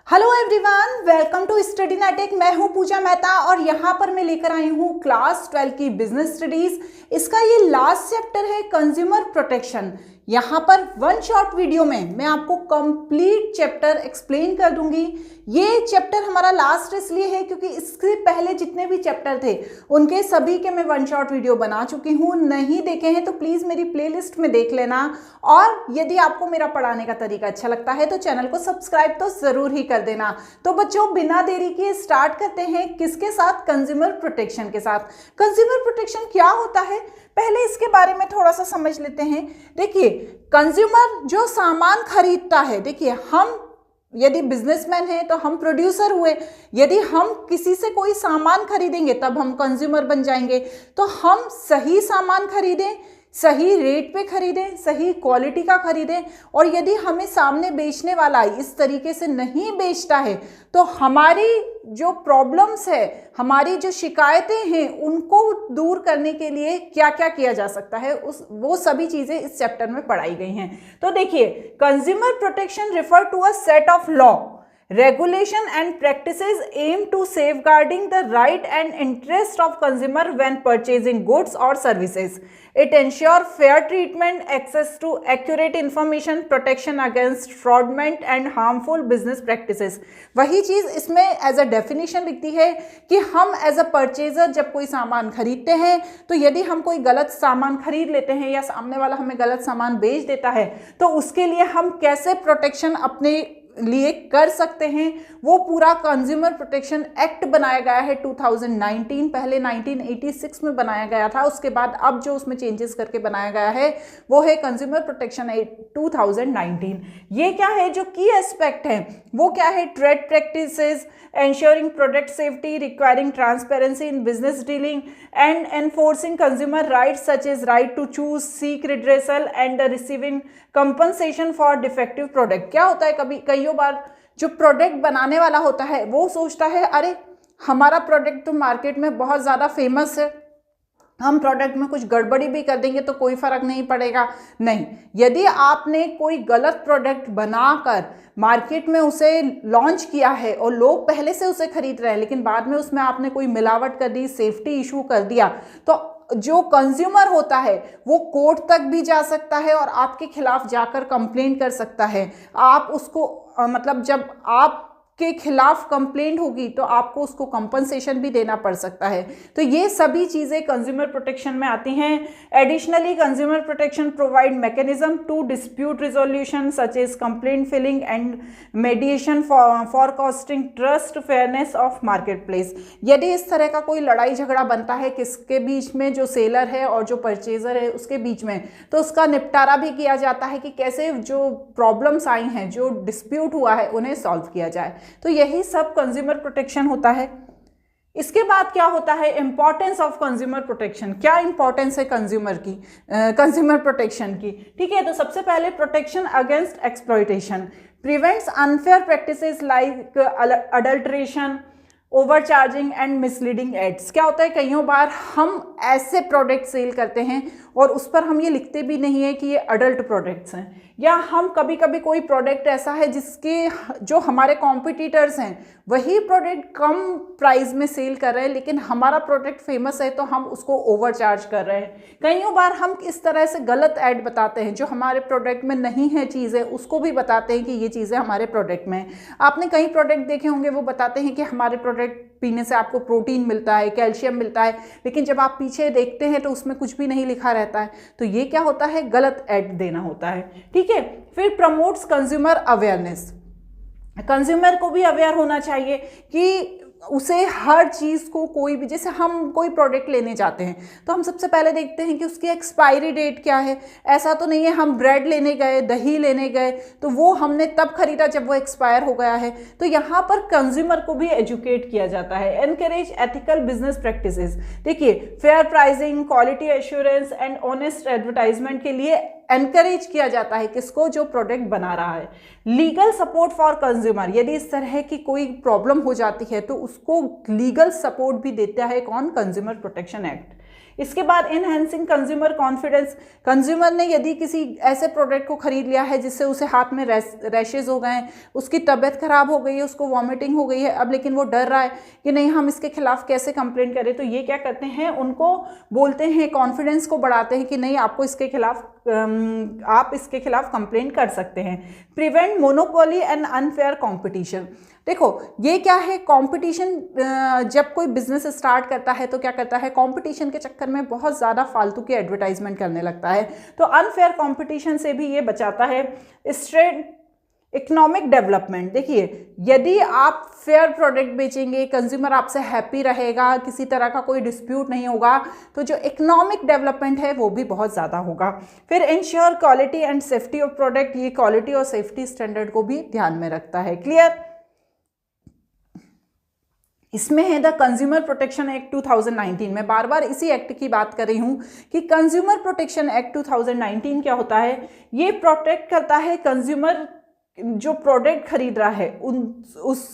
Hello everyone, welcome to study netic. मैं हूं पूजा मेहता और यहां पर मैं लेकर आई हूं क्लास 12 की बिजनेस स्टडीज। इसका ये लास्ट चैप्टर है कंज्यूमर प्रोटेक्शन। यहां पर वन शॉट वीडियो में मैं आपको कंप्लीट चैप्टर एक्सप्लेन कर दूंगी। ये चैप्टर हमारा लास्ट इसलिए है क्योंकि इससे पहले जितने भी चैप्टर थे उनके सभी के मैं वन शॉट वीडियो बना चुकी हूँ। नहीं देखे हैं तो प्लीज़ मेरी प्लेलिस्ट में देख लेना। और यदि आपको मेरा पढ़ाने का तरीका अच्छा लगता है तो चैनल को सब्सक्राइब तो ज़रूर ही कर देना। तो बच्चों, बिना देरी किए स्टार्ट करते हैं। किसके साथ? कंज्यूमर प्रोटेक्शन के साथ। कंज्यूमर प्रोटेक्शन क्या होता है, पहले इसके बारे में थोड़ा सा समझ लेते हैं। देखिए, कंज्यूमर जो सामान खरीदता है, देखिए हम यदि बिजनेसमैन हैं तो हम प्रोड्यूसर हुए। यदि हम किसी से कोई सामान खरीदेंगे तब हम कंज्यूमर बन जाएंगे। तो हम सही सामान खरीदें, सही रेट पे खरीदें, सही क्वालिटी का खरीदें। और यदि हमें सामने बेचने वाला इस तरीके से नहीं बेचता है तो हमारी जो प्रॉब्लम्स है, हमारी जो शिकायतें हैं, उनको दूर करने के लिए क्या क्या किया जा सकता है, वो सभी चीज़ें इस चैप्टर में पढ़ाई गई हैं। तो देखिए, consumer protection refer to a set of law, regulation and practices aim to safeguarding the right and interest of consumer when purchasing goods or services. It ensures fair treatment, access to accurate information, protection against fraudulent and harmful business practices. वही चीज़ इसमें as a definition लिखती है कि हम as a purchaser जब कोई सामान खरीदते हैं तो यदि हम कोई गलत सामान खरीद लेते हैं या सामने वाला हमें गलत सामान बेच देता है तो उसके लिए हम कैसे प्रोटेक्शन अपने लिए कर सकते हैं, वो पूरा कंज्यूमर प्रोटेक्शन एक्ट बनाया गया है 2019। पहले 1986 में बनाया गया था, उसके बाद अब जो उसमें चेंजेस करके बनाया गया है वो है कंज्यूमर प्रोटेक्शन एक्ट 2019। ये क्या है, जो की एस्पेक्ट है वो क्या है? Trade practices, ensuring product safety, requiring transparency in business dealing and enforcing consumer rights such as right to choose, seek redressal and receiving compensation for defective product। क्या होता है, कई बार जो प्रोडक्ट बनाने वाला होता है वो सोचता है अरे हमारा प्रोडक्ट तो मार्केट में बहुत ज़्यादा फेमस है, हम प्रोडक्ट में कुछ गड़बड़ी भी कर देंगे तो कोई फ़र्क नहीं पड़ेगा। नहीं, यदि आपने कोई गलत प्रोडक्ट बनाकर मार्केट में उसे लॉन्च किया है और लोग पहले से उसे खरीद रहे हैं लेकिन बाद में उसमें आपने कोई मिलावट कर दी, सेफ्टी इशू कर दिया, तो जो कंज्यूमर होता है वो कोर्ट तक भी जा सकता है और आपके खिलाफ जाकर कंप्लेंट कर सकता है। आप उसको मतलब जब आप के खिलाफ कंप्लेंट होगी तो आपको उसको कंपनसेशन भी देना पड़ सकता है। तो ये सभी चीज़ें कंज्यूमर प्रोटेक्शन में आती हैं। Additionally, consumer protection provide mechanism to dispute resolution such as complaint filling and mediation for costing trust fairness of market place. यदि इस तरह का कोई लड़ाई झगड़ा बनता है किसके बीच में, जो सेलर है और जो परचेजर है उसके बीच में, तो उसका निपटारा भी किया जाता है कि कैसे जो प्रॉब्लम्स आई हैं, जो डिस्प्यूट हुआ है, उन्हें सॉल्व किया जाए। तो यही सब कंज्यूमर प्रोटेक्शन होता है। इसके बाद क्या होता है? Importance of consumer protection. क्या इंपॉर्टेंस है कंज्यूमर की, कंज्यूमर प्रोटेक्शन की? ठीक है, तो सबसे पहले protection against exploitation, prevents unfair practices like adulteration, overcharging and misleading ads. क्या होता है, कई बार हम ऐसे प्रोडक्ट सेल करते हैं और उस पर हम ये लिखते भी नहीं है कि ये अडल्ट प्रोडक्ट्स हैं, या हम कभी कभी कोई प्रोडक्ट ऐसा है जिसके जो हमारे कॉम्पिटिटर्स हैं वही प्रोडक्ट कम प्राइस में सेल कर रहे हैं लेकिन हमारा प्रोडक्ट फेमस है तो हम उसको ओवरचार्ज कर रहे हैं। कई बार हम इस तरह से गलत ऐड बताते हैं, जो हमारे प्रोडक्ट में नहीं है चीज़ें उसको भी बताते हैं कि ये चीज़ें हमारे प्रोडक्ट में हैं। आपने कई प्रोडक्ट देखे होंगे, वो बताते हैं कि हमारे प्रोडक्ट पीने से आपको प्रोटीन मिलता है, कैल्शियम मिलता है, लेकिन जब आप पीछे देखते हैं तो उसमें कुछ भी नहीं लिखा रहता है। तो ये क्या होता है? गलत ऐड देना होता है। ठीक है, फिर प्रमोट्स कंज्यूमर अवेयरनेस। कंज्यूमर को भी अवेयर होना चाहिए कि उसे हर चीज़ को, कोई भी, जैसे हम कोई प्रोडक्ट लेने जाते हैं तो हम सबसे पहले देखते हैं कि उसकी एक्सपायरी डेट क्या है। ऐसा तो नहीं है हम ब्रेड लेने गए, दही लेने गए तो वो हमने तब खरीदा जब वो एक्सपायर हो गया है। तो यहाँ पर कंज्यूमर को भी एजुकेट किया जाता है। Encourage ethical business practices. देखिए, fair pricing, quality assurance and honest advertisement के लिए एनकरेज किया जाता है किसको? जो प्रोडक्ट बना रहा है। लीगल सपोर्ट फॉर कंज्यूमर, यदि इस तरह की कोई प्रॉब्लम हो जाती है तो उसको लीगल सपोर्ट भी देता है कौन? Consumer protection act. इसके बाद एनहेंसिंग कंज्यूमर कॉन्फिडेंस, कंज्यूमर ने यदि किसी ऐसे प्रोडक्ट को खरीद लिया है जिससे उसे हाथ में रैशेज हो गए हैं, उसकी तबीयत खराब हो गई है, उसको वॉमिटिंग हो गई है, अब लेकिन वो डर रहा है कि नहीं हम इसके खिलाफ कैसे कंप्लेंट करें, तो ये क्या करते हैं, उनको बोलते हैं, कॉन्फिडेंस को बढ़ाते हैं कि नहीं आपको इसके खिलाफ आप इसके खिलाफ कंप्लेंट कर सकते हैं। Prevent monopoly and unfair competition, देखो ये क्या है, कंपटीशन जब कोई बिजनेस स्टार्ट करता है तो क्या करता है, कंपटीशन के चक्कर में बहुत ज़्यादा फालतू की एडवर्टाइजमेंट करने लगता है, तो अनफेयर कंपटीशन से भी ये बचाता है। स्ट्रेट इकोनॉमिक डेवलपमेंट, देखिए यदि आप फेयर प्रोडक्ट बेचेंगे, कंज्यूमर आपसे हैप्पी रहेगा, किसी तरह का कोई डिस्प्यूट नहीं होगा, तो जो इकोनॉमिक डेवलपमेंट है वो भी बहुत ज़्यादा होगा। फिर ensure quality and safety of product, ये क्वालिटी और सेफ्टी स्टैंडर्ड को भी ध्यान में रखता है। क्लियर? इसमें है द कंज्यूमर प्रोटेक्शन एक्ट 2019, मैं बार बार इसी एक्ट की बात कर रही हूँ कि कंज्यूमर प्रोटेक्शन एक्ट 2019 क्या होता है, ये प्रोटेक्ट करता है कंज्यूमर जो प्रोडक्ट खरीद रहा है उस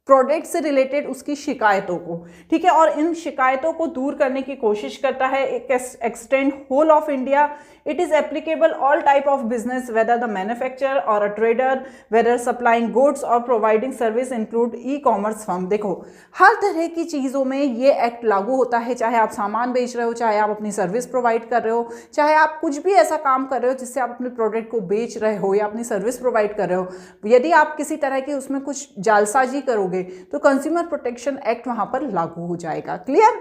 प्रोडक्ट से रिलेटेड उसकी शिकायतों को, ठीक है, और इन शिकायतों को दूर करने की कोशिश करता है। एक extend whole of India, it is applicable all type of business whether the manufacturer और a trader, whether supplying goods और providing service include e commerce firm. देखो हर तरह की चीज़ों में ये एक्ट लागू होता है, चाहे आप सामान बेच रहे हो, चाहे आप अपनी सर्विस प्रोवाइड कर रहे हो, चाहे आप कुछ भी ऐसा काम कर रहे हो जिससे आप अपने प्रोडक्ट को बेच रहे हो या अपनी सर्विस प्रोवाइड कर रहे हो, यदि आप किसी तरह की उसमें कुछ जालसाजी करोगे तो कंज्यूमर प्रोटेक्शन एक्ट वहां पर लागू हो जाएगा। क्लियर?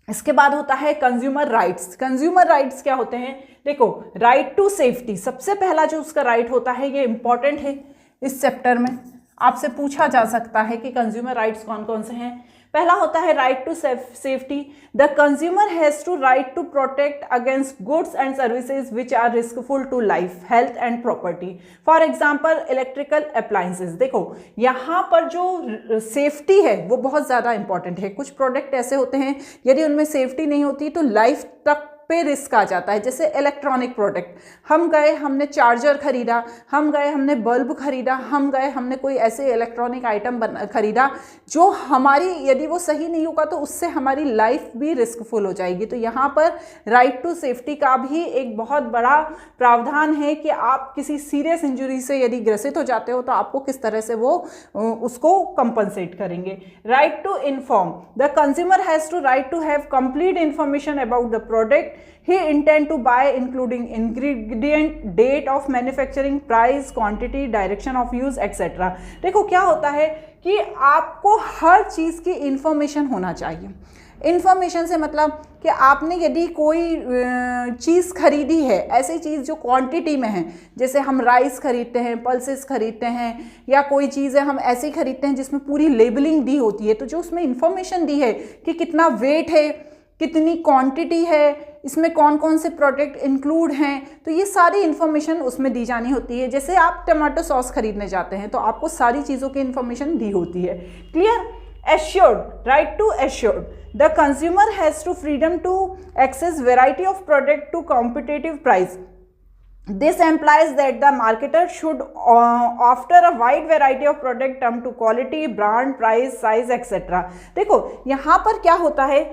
इसके बाद होता है कंज्यूमर राइट्स। कंज्यूमर राइट्स क्या होते हैं, देखो राइट टू सेफ्टी, सबसे पहला जो उसका राइट होता है ये इंपॉर्टेंट है, इस चैप्टर में आपसे पूछा जा सकता है कि कंज्यूमर राइट्स कौन कौन से हैं। पहला होता है right to safety, the consumer has to right to protect against goods and services which are riskful to life, health and property, for example electrical appliances. देखो यहाँ पर जो सेफ्टी है वो बहुत ज़्यादा इंपॉर्टेंट है। कुछ प्रोडक्ट ऐसे होते हैं यदि उनमें सेफ्टी नहीं होती तो लाइफ तक पे रिस्क आ जाता है, जैसे इलेक्ट्रॉनिक प्रोडक्ट, हम गए हमने चार्जर खरीदा, हम गए हमने बल्ब खरीदा, हम गए हमने कोई ऐसे इलेक्ट्रॉनिक आइटम खरीदा जो हमारी यदि वो सही नहीं होगा तो उससे हमारी लाइफ भी रिस्कफुल हो जाएगी। तो यहाँ पर राइट टू सेफ्टी का भी एक बहुत बड़ा प्रावधान है कि आप किसी सीरियस इंजरी से यदि ग्रसित हो जाते हो तो आपको किस तरह से वो उसको कंपनसेट करेंगे। Right to inform, the consumer has to right to have complete information about the product he intend to buy, including ingredient, date of manufacturing, price, quantity, direction of use, etc. देखो क्या होता है कि आपको हर चीज़ की information होना चाहिए। Information से मतलब कि आपने यदि कोई चीज़ खरीदी है, ऐसी चीज़ जो क्वांटिटी में है, जैसे हम राइस खरीदते हैं, पल्सेस खरीदते हैं, या कोई चीज़ें हम ऐसी खरीदते हैं जिसमें पूरी लेबलिंग दी होती है, तो जो उसमें इंफॉर्मेशन दी है कि कितना वेट है, कितनी क्वांटिटी है, इसमें कौन कौन से प्रोडक्ट इंक्लूड हैं, तो ये सारी इन्फॉर्मेशन उसमें दी जानी होती है। जैसे आप टमाटो सॉस खरीदने जाते हैं तो आपको सारी चीज़ों की इन्फॉर्मेशन दी होती है। Clear? Assured, right to assured, the consumer has to freedom to access variety of product to competitive price. This implies that the marketer should offer a wide variety of product term to quality, brand, price, size, etc. देखो यहाँ पर क्या होता है,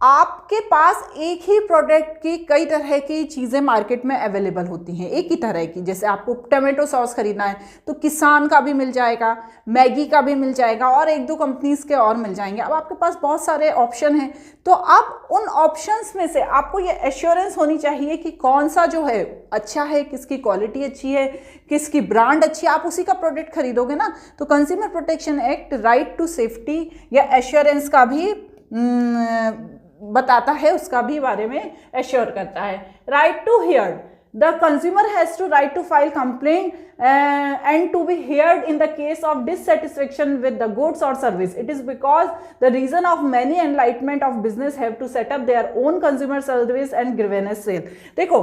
आपके पास एक ही product की कई तरह की चीज़ें मार्केट में अवेलेबल होती हैं, एक ही तरह की। जैसे आपको टमाटो सॉस खरीदना है तो किसान का भी मिल जाएगा, मैगी का भी मिल जाएगा, और एक दो कंपनीज के और मिल जाएंगे। अब आपके पास बहुत सारे ऑप्शन हैं, तो आप उन ऑप्शंस में से आपको ये एश्योरेंस होनी चाहिए कि कौन सा जो है अच्छा है, किसकी क्वालिटी अच्छी है, किसकी ब्रांड अच्छी है, आप उसी का प्रोडक्ट खरीदोगे ना। तो consumer protection act right to safety या एश्योरेंस का भी बताता है, उसका भी बारे में एश्योर करता है। Right to hear, the consumer has to right to file complaint and to be heard in the case of dissatisfaction with the goods or service. It is because the reason of many enlightenment of business have to set up their own consumer service and grievance sale. देखो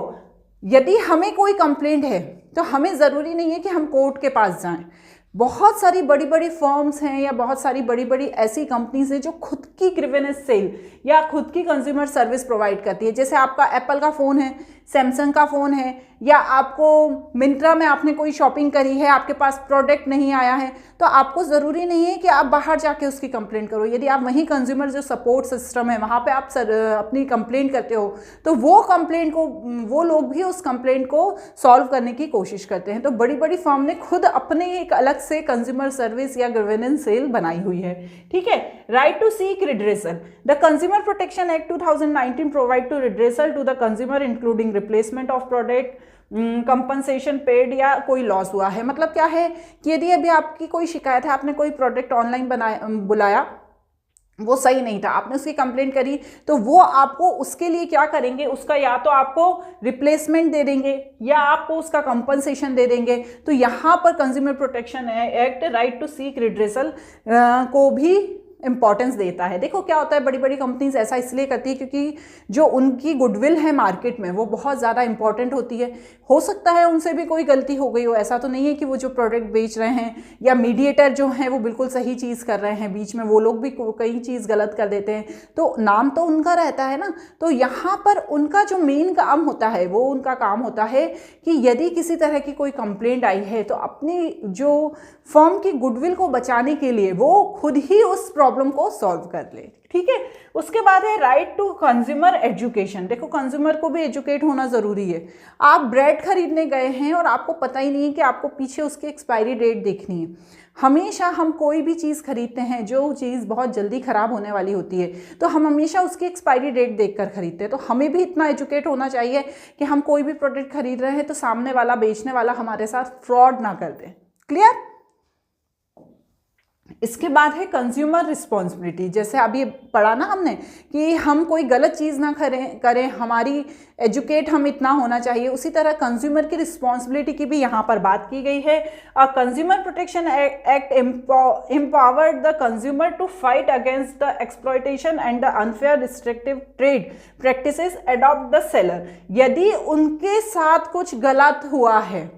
यदि हमें कोई complaint है तो हमें ज़रूरी नहीं है कि हम कोर्ट के पास जाएं। बहुत सारी बड़ी बड़ी फर्म्स हैं या बहुत सारी बड़ी बड़ी ऐसी कंपनीज हैं जो खुद की ग्रीवेंस सेल या खुद की कंज्यूमर सर्विस प्रोवाइड करती है। जैसे आपका एप्पल का फ़ोन है, सैमसंग का फ़ोन है, या आपको मिंत्रा में आपने कोई शॉपिंग करी है, आपके पास प्रोडक्ट नहीं आया है, तो आपको ज़रूरी नहीं है कि आप बाहर जाके उसकी कंप्लेंट करो। यदि आप वहीं कंज्यूमर जो सपोर्ट सिस्टम है वहाँ पे आप अपनी कंप्लेंट करते हो, तो वो लोग भी उस कंप्लेंट को सॉल्व करने की कोशिश करते हैं। तो बड़ी बड़ी फर्म ने खुद अपने एक अलग से कंज्यूमर सर्विस या ग्रीवेंस सेल बनाई हुई है। ठीक है, right to seek redressal. The consumer protection act 2019 provide to redressal to the consumer including replacement of product, compensation paid, या कोई लॉस हुआ है। मतलब क्या है कि यदि अभी आपकी कोई शिकायत है, आपने कोई प्रोडक्ट ऑनलाइन बुलाया, वो सही नहीं था, आपने उसकी कंप्लेंट करी, तो वो आपको उसके लिए क्या करेंगे, उसका या तो आपको रिप्लेसमेंट दे देंगे या आपको उसका कंपनसेशन दे देंगे। तो यहाँ पर consumer protection act right to seek redressal को भी इंपॉर्टेंस देता है। देखो क्या होता है, बड़ी बड़ी कंपनीज ऐसा इसलिए करती है क्योंकि जो उनकी गुडविल है मार्केट में वो बहुत ज़्यादा इंपॉर्टेंट होती है। हो सकता है उनसे भी कोई गलती हो गई हो, ऐसा तो नहीं है कि वो जो प्रोडक्ट बेच रहे हैं या मीडिएटर जो हैं वो बिल्कुल सही चीज़ कर रहे हैं, बीच में वो लोग भी कई चीज़ गलत कर देते हैं, तो नाम तो उनका रहता है ना। तो यहाँ पर उनका जो मेन काम होता है, वो उनका काम होता है कि यदि किसी तरह की कोई कंप्लेंट आई है तो अपनी जो फर्म की गुडविल को बचाने के लिए वो खुद ही उस प्रॉब्लम को सॉल्व कर ले। ठीक है, उसके बाद है राइट टू कंज्यूमर एजुकेशन। देखो कंज्यूमर को भी एजुकेट होना ज़रूरी है। आप ब्रेड खरीदने गए हैं और आपको पता ही नहीं है कि आपको पीछे उसकी एक्सपायरी डेट देखनी है। हमेशा हम कोई भी चीज़ खरीदते हैं, जो चीज़ बहुत जल्दी ख़राब होने वाली होती है, तो हम हमेशा उसकी एक्सपायरी डेट देखकर खरीदते हैं। तो हमें भी इतना एजुकेट होना चाहिए कि हम कोई भी प्रोडक्ट खरीद रहे हैं तो सामने वाला, बेचने वाला हमारे साथ फ्रॉड ना कर दे। क्लियर? इसके बाद है कंज्यूमर रिस्पॉन्सिबिलिटी। जैसे अभी पढ़ा ना हमने कि हम कोई गलत चीज़ ना करें, हमारी एजुकेट हम इतना होना चाहिए, उसी तरह कंज्यूमर की रिस्पॉन्सिबिलिटी की भी यहाँ पर बात की गई है। Consumer protection act empowered the consumer to fight against the exploitation and the unfair restrictive trade practices adopt the seller. यदि उनके साथ कुछ गलत हुआ है,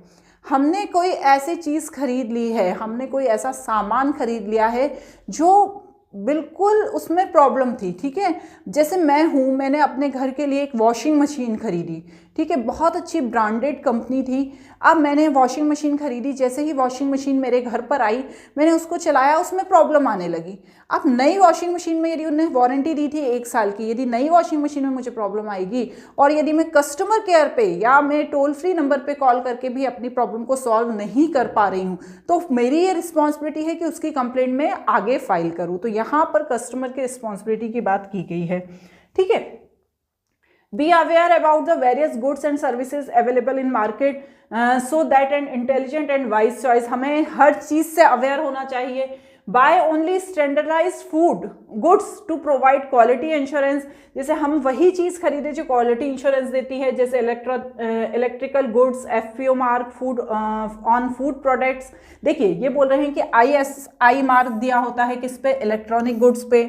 हमने कोई ऐसी चीज़ खरीद ली है, हमने कोई ऐसा सामान खरीद लिया है जो बिल्कुल उसमें प्रॉब्लम थी, ठीक है। जैसे मैंने अपने घर के लिए एक वॉशिंग मशीन खरीदी, ठीक है, बहुत अच्छी ब्रांडेड कंपनी थी। अब मैंने वॉशिंग मशीन खरीदी, जैसे ही वॉशिंग मशीन मेरे घर पर आई, मैंने उसको चलाया, उसमें प्रॉब्लम आने लगी। अब नई वॉशिंग मशीन में यदि उन्होंने वारंटी दी थी 1 साल की, यदि नई वॉशिंग मशीन में मुझे प्रॉब्लम आएगी और यदि मैं कस्टमर केयर पे या मैं टोल फ्री नंबर पे कॉल करके भी अपनी प्रॉब्लम को सॉल्व नहीं कर पा रही हूँ, तो मेरी ये रिस्पॉन्सिबिलिटी है कि उसकी कंप्लेंट में आगे फाइल करूँ। तो यहाँ पर कस्टमर की रिस्पॉन्सिबिलिटी की बात की गई है, ठीक है। Be aware about the various goods and services available in market so that an intelligent and wise choice। हमें हर चीज़ से अवेयर होना चाहिए। Buy only standardized food goods to provide quality insurance। जैसे हम वही चीज़ खरीदें जो क्वालिटी इंश्योरेंस देती है, जैसे electrical goods, FPO mark food on food products. देखिए ये बोल रहे हैं कि ISI मार्क दिया होता है किस पे, इलेक्ट्रॉनिक गुड्स पे,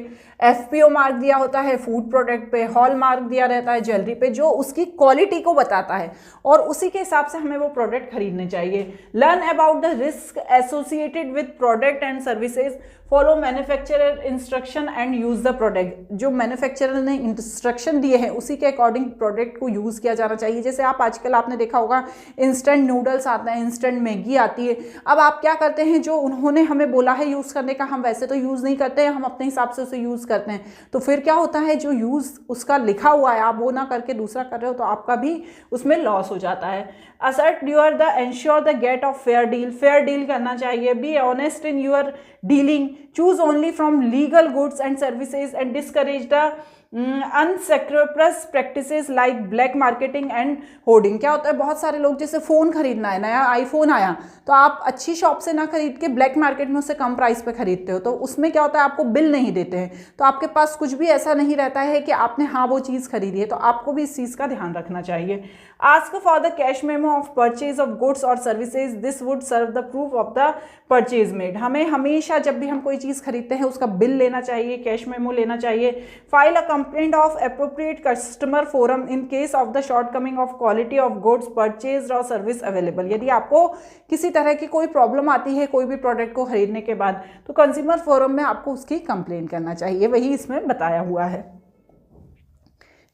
FPO मार्क दिया होता है फूड प्रोडक्ट पे, हॉल मार्क दिया रहता है ज्वेलरी पे, जो उसकी क्वालिटी को बताता है और उसी के हिसाब से हमें वो प्रोडक्ट खरीदने चाहिए। Learn about the risk associated with product and services, follow manufacturer instruction and use the product. जो मैन्युफैक्चरर ने इंस्ट्रक्शन दिए हैं उसी के अकॉर्डिंग प्रोडक्ट को यूज़ किया जाना चाहिए। जैसे आप आजकल आपने देखा होगा इंस्टेंट नूडल्स आते हैं, इंस्टेंट मैगी आती है। अब आप क्या करते हैं, जो उन्होंने हमें बोला है यूज़ करने का, हम वैसे तो यूज़ नहीं करते हैं, हम अपने हिसाब से उसे यूज़ करते हैं। तो फिर क्या होता है, जो यूज़ उसका लिखा हुआ है आप वो ना करके दूसरा कर रहे हो, तो आपका भी उसमें लॉस हो जाता है। Assert your the ensure the get of fair deal, fair deal करना चाहिए। Be honest in your dealing, choose only from legal goods and services and discourage the unscrupulous practices like black marketing and hoarding. क्या होता है, बहुत सारे लोग, जैसे phone खरीदना है, नया आईफोन आया, तो आप अच्छी शॉप से ना खरीद के ब्लैक मार्केट में उससे कम प्राइस पे खरीदते हो, तो उसमें क्या होता है, आपको बिल नहीं देते हैं, तो आपके पास कुछ भी ऐसा नहीं रहता है कि आपने हाँ वो चीज़ खरीदी है। तो आपको भी इस चीज़ का ध्यान रखना चाहिए। Ask for the cash memo of purchase of goods और services, this would serve the proof of the purchase made. हमें हमेशा जब भी हम कोई चीज़ खरीदते हैं उसका बिल लेना चाहिए, कैश मेमो लेना चाहिए। File a complaint of appropriate customer forum in case of the shortcoming of quality of goods purchase और सर्विस अवेलेबल। यदि आपको किसी तरह की कोई प्रॉब्लम आती है कोई भी प्रोडक्ट को खरीदने के बाद, तो कंज्यूमर फोरम में आपको उसकी कंप्लेंट करना चाहिए, वही इसमें बताया हुआ है।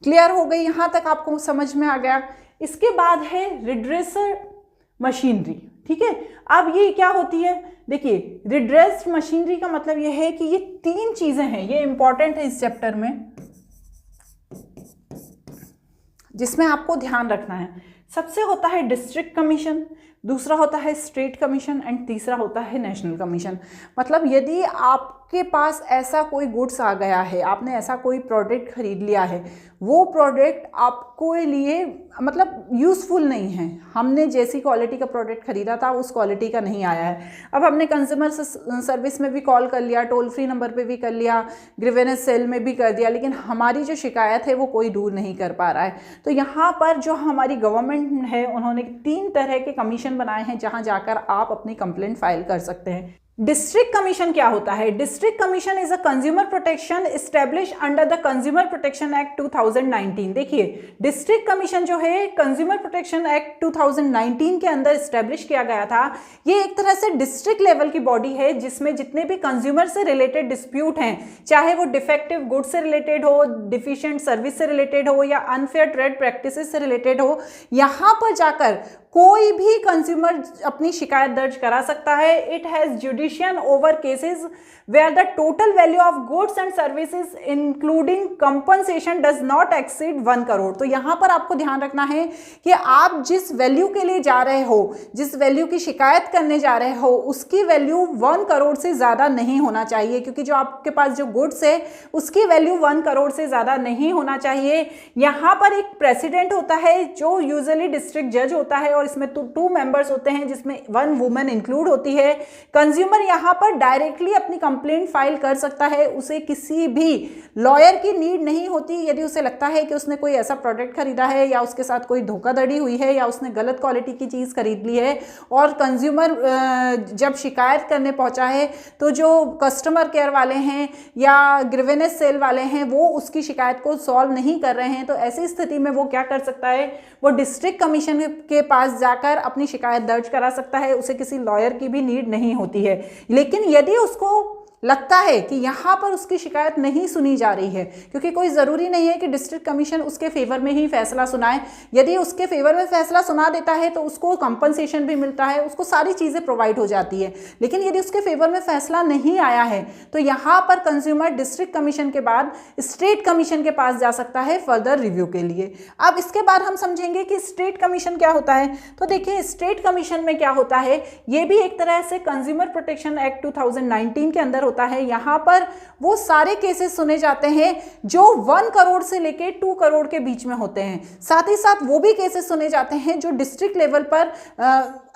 क्लियर हो गई, यहाँ तक आपको समझ में आ गया। इसके बाद है रिड्रेसर मशीनरी। ठीक है, अब ये क्या होती है, देखिए रिड्रेस्ड मशीनरी का मतलब ये है कि ये 3 चीजें हैं, ये इंपॉर्टेंट है इस चैप्टर में, जिसमें आपको ध्यान रखना है। सबसे होता है डिस्ट्रिक्ट कमीशन, दूसरा होता है स्टेट कमीशन एंड तीसरा होता है नेशनल कमीशन। मतलब यदि आपके पास ऐसा कोई गुड्स आ गया है, आपने ऐसा कोई प्रोडक्ट खरीद लिया है, वो प्रोडक्ट आपको लिए मतलब यूज़फुल नहीं है, हमने जैसी क्वालिटी का प्रोडक्ट खरीदा था उस क्वालिटी का नहीं आया है, अब हमने कंज्यूमर सर्विस में भी कॉल कर लिया, टोल फ्री नंबर पे भी कर लिया, ग्रीवेंस सेल में भी कर दिया, लेकिन हमारी जो शिकायत है वो कोई दूर नहीं कर पा रहा है। तो यहाँ पर जो हमारी गवर्नमेंट है उन्होंने 3 तरह के कमीशन बनाए हैं जहाँ जाकर आप अपनी कंप्लेंट फाइल कर सकते हैं। डिस्ट्रिक्ट कमीशन क्या होता है? District commission is a consumer protection establish under the consumer protection act 2019। देखिए डिस्ट्रिक्ट कमीशन जो है कंज्यूमर प्रोटेक्शन एक्ट 2019 के अंदर एस्टेब्लिश किया गया था। ये एक तरह से डिस्ट्रिक्ट लेवल की बॉडी है जिसमें जितने भी कंज्यूमर से रिलेटेड डिस्प्यूट हैं, चाहे वो डिफेक्टिव गुड्स से रिलेटेड हो, डिफिशिएंट सर्विस से रिलेटेड हो या अनफेयर ट्रेड प्रैक्टिसेस से रिलेटेड हो, यहाँ पर जाकर कोई भी कंज्यूमर अपनी शिकायत दर्ज करा सकता है। It has jurisdiction over cases where the total value of goods and services including compensation does not exceed 1 crore. तो यहाँ पर आपको ध्यान रखना है कि आप जिस वैल्यू के लिए जा रहे हो, जिस वैल्यू की शिकायत करने जा रहे हो, उसकी वैल्यू 1 करोड़ से ज़्यादा नहीं होना चाहिए, क्योंकि जो आपके पास जो गुड्स है उसकी वैल्यू 1 करोड़ से ज़्यादा नहीं होना चाहिए। यहाँ पर एक प्रेसिडेंट होता है जो यूजुअली डिस्ट्रिक्ट जज होता है और इसमें 2 मेंबर्स होते हैं जिसमें 1 वुमेन इंक्लूड होती है। कंज्यूमर यहाँ पर डायरेक्टली अपनी कंप्लेंट फाइल कर सकता है, उसे किसी भी लॉयर की नीड नहीं होती। यदि उसे लगता है कि उसने कोई ऐसा प्रोडक्ट खरीदा है या उसके साथ कोई धोखाधड़ी हुई है या उसने गलत क्वालिटी की चीज़ खरीद ली है और कंज्यूमर जब शिकायत करने पहुंचा है तो जो कस्टमर केयर वाले हैं या ग्रीवेंस सेल वाले हैं वो उसकी शिकायत को सॉल्व नहीं कर रहे हैं, तो ऐसी स्थिति में वो क्या कर सकता है, वो डिस्ट्रिक्ट कमीशन के पास जाकर अपनी शिकायत दर्ज करा सकता है। उसे किसी लॉयर की भी नीड नहीं होती है। लेकिन यदि उसको लगता है कि यहाँ पर उसकी शिकायत नहीं सुनी जा रही है, क्योंकि कोई ज़रूरी नहीं है कि डिस्ट्रिक्ट कमीशन उसके फेवर में ही फैसला सुनाए, यदि उसके फेवर में फैसला सुना देता है तो उसको कंपनसेशन भी मिलता है, उसको सारी चीज़ें प्रोवाइड हो जाती है। लेकिन यदि उसके फेवर में फैसला नहीं आया है तो यहाँ पर कंज्यूमर डिस्ट्रिक्ट कमीशन के बाद स्टेट कमीशन के पास जा सकता है फर्दर रिव्यू के लिए। अब इसके बाद हम समझेंगे कि स्टेट कमीशन क्या होता है। तो देखिए स्टेट कमीशन में क्या होता है, ये भी एक तरह से कंज्यूमर प्रोटेक्शन एक्ट 2019 के अंदर होता है। यहाँ पर वो सारे केसेस सुने जाते हैं जो 1 करोड़ से लेके 2 करोड़ के बीच में होते हैं। साथ ही साथ वो भी केसेस सुने जाते हैं जो डिस्ट्रिक्ट लेवल पर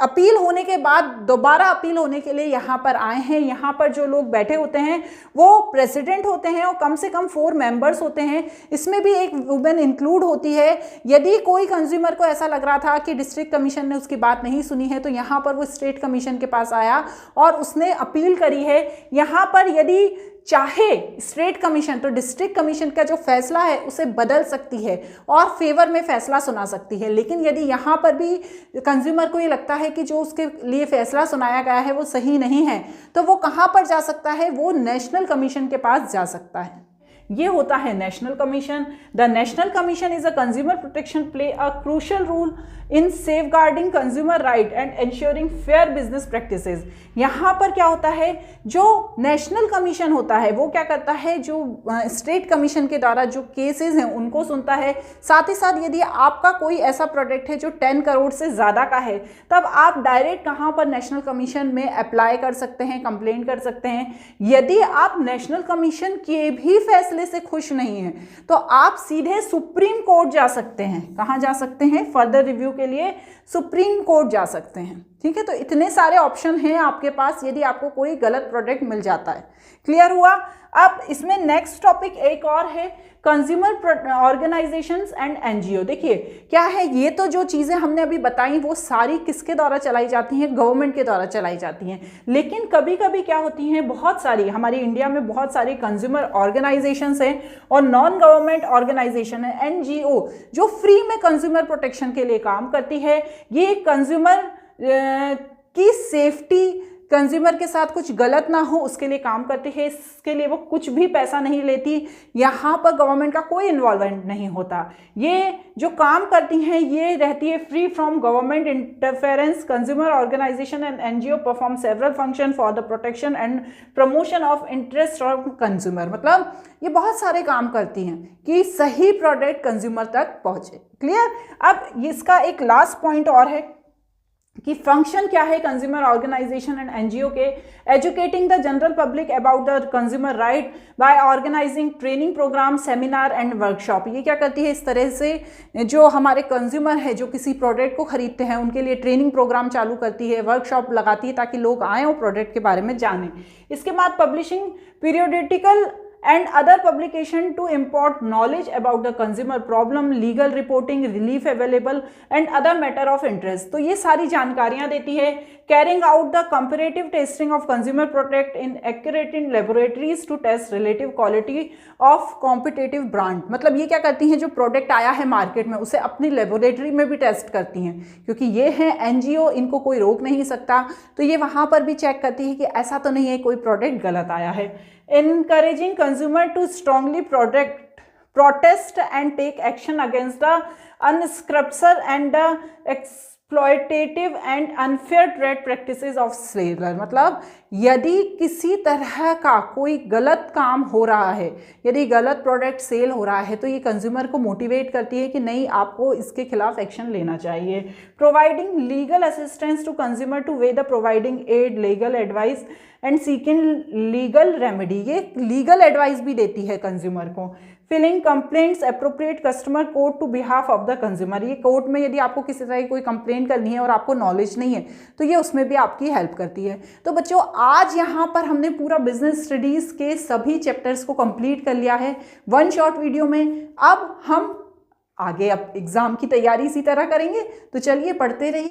अपील होने के बाद दोबारा अपील होने के लिए यहाँ पर आए हैं। यहाँ पर जो लोग बैठे होते हैं वो प्रेसिडेंट होते हैं और कम से कम 4 मेंबर्स होते हैं, इसमें भी एक वुमेन इंक्लूड होती है। यदि कोई कंज्यूमर को ऐसा लग रहा था कि डिस्ट्रिक्ट कमीशन ने उसकी बात नहीं सुनी है तो यहाँ पर वो स्टेट कमीशन के पास आया और उसने अपील करी है। यहाँ पर यदि चाहे स्टेट कमीशन तो डिस्ट्रिक्ट कमीशन का जो फैसला है उसे बदल सकती है और फेवर में फैसला सुना सकती है। लेकिन यदि यहाँ पर भी कंज्यूमर को ये लगता है कि जो उसके लिए फैसला सुनाया गया है वो सही नहीं है तो वो कहाँ पर जा सकता है, वो नेशनल कमीशन के पास जा सकता है। ये होता है national commission. The national commission is a consumer protection play a crucial role in safeguarding consumer right and ensuring fair business practices. यहाँ पर क्या होता है, जो नेशनल कमीशन होता है वो क्या करता है, जो स्टेट कमीशन के द्वारा जो केसेस हैं उनको सुनता है। साथ ही साथ यदि आपका कोई ऐसा प्रोडक्ट है जो 10 करोड़ से ज़्यादा का है तब आप डायरेक्ट कहाँ पर नेशनल कमीशन में अप्लाई कर सकते हैं, कंप्लेंट कर सकते हैं। यदि आप नेशनल कमीशन के भी फैसले से खुश नहीं हैं तो आप सीधे सुप्रीम कोर्ट जा सकते हैं। कहाँ जा सकते हैं, फर्दर रिव्यू के लिए सुप्रीम कोर्ट जा सकते हैं। ठीक है, तो इतने सारे ऑप्शन हैं आपके पास यदि आपको कोई गलत प्रोडक्ट मिल जाता है। क्लियर हुआ? अब इसमें नेक्स्ट टॉपिक एक और है, कंज्यूमर ऑर्गेनाइजेशंस एंड एनजीओ। देखिए क्या है, ये तो जो चीज़ें हमने अभी बताई वो सारी किसके द्वारा चलाई जाती हैं, गवर्नमेंट के द्वारा चलाई जाती हैं। लेकिन कभी कभी क्या होती हैं, बहुत सारी हमारी इंडिया में बहुत सारी कंज्यूमर ऑर्गेनाइजेशंस हैं और नॉन गवर्नमेंट ऑर्गेनाइजेशन है एनजीओ, जो फ्री में कंज्यूमर प्रोटेक्शन के लिए काम करती है। ये कंज्यूमर की सेफ्टी कंज्यूमर के साथ कुछ गलत ना हो उसके लिए काम करती है। इसके लिए वो कुछ भी पैसा नहीं लेती। यहाँ पर गवर्नमेंट का कोई इन्वॉल्वमेंट नहीं होता। ये जो काम करती हैं ये रहती है free from government interference. Consumer organisation and NGO perform several function for the protection and promotion of interest of consumer. मतलब ये बहुत सारे काम करती हैं कि सही प्रोडक्ट कंज्यूमर तक पहुंचे। क्लियर। अब इसका एक लास्ट पॉइंट और है कि फंक्शन क्या है कंज्यूमर ऑर्गेनाइजेशन एंड एनजीओ के। Educating the general public about the consumer right by organising training programme, seminar and workshop. ये क्या करती है, इस तरह से जो हमारे कंज्यूमर है जो किसी प्रोडक्ट को खरीदते हैं उनके लिए ट्रेनिंग प्रोग्राम चालू करती है, वर्कशॉप लगाती है ताकि लोग आएँ और प्रोडक्ट के बारे में जानें। इसके बाद publishing periodical and other publication to impart knowledge about the consumer problem, legal reporting, relief available and other matter of interest। तो ये सारी जानकारियां देती है। carrying out the comparative testing of consumer product in accurate in laboratories to test relative quality of competitive brand। मतलब ये क्या करती हैं, जो प्रोडक्ट आया है मार्केट में उसे अपनी लेबोरेटरी में भी टेस्ट करती हैं, क्योंकि ये है एनजीओ, इनको कोई रोक नहीं सकता। तो ये वहाँ पर भी चेक करती है कि ऐसा तो नहीं है कोई प्रोडक्ट गलत आया है। encouraging consumer to strongly protest and take action against the unscrupulous and the exploitative and unfair trade practices of seller। मतलब यदि किसी तरह का कोई गलत काम हो रहा है, यदि गलत प्रोडक्ट सेल हो रहा है, तो ये कंज्यूमर को मोटिवेट करती है कि नहीं, आपको इसके खिलाफ एक्शन लेना चाहिए। Providing legal assistance to consumer to way the providing aid, legal advice and seeking legal remedy. ये लीगल एडवाइस भी देती है कंज्यूमर को। Filling complaints appropriate customer court to behalf of the consumer. ये कोर्ट में यदि आपको किसी तरह की कोई कंप्लेंट करनी है और आपको नॉलेज नहीं है तो ये उसमें भी आपकी हेल्प करती है। तो बच्चों आज यहाँ पर हमने पूरा बिजनेस स्टडीज़ के सभी चैप्टर्स को कंप्लीट कर लिया है वन शॉर्ट वीडियो में। अब हम आगे एग्ज़ाम की तैयारी इसी तरह करेंगे। तो चलिए पढ़ते रहिए।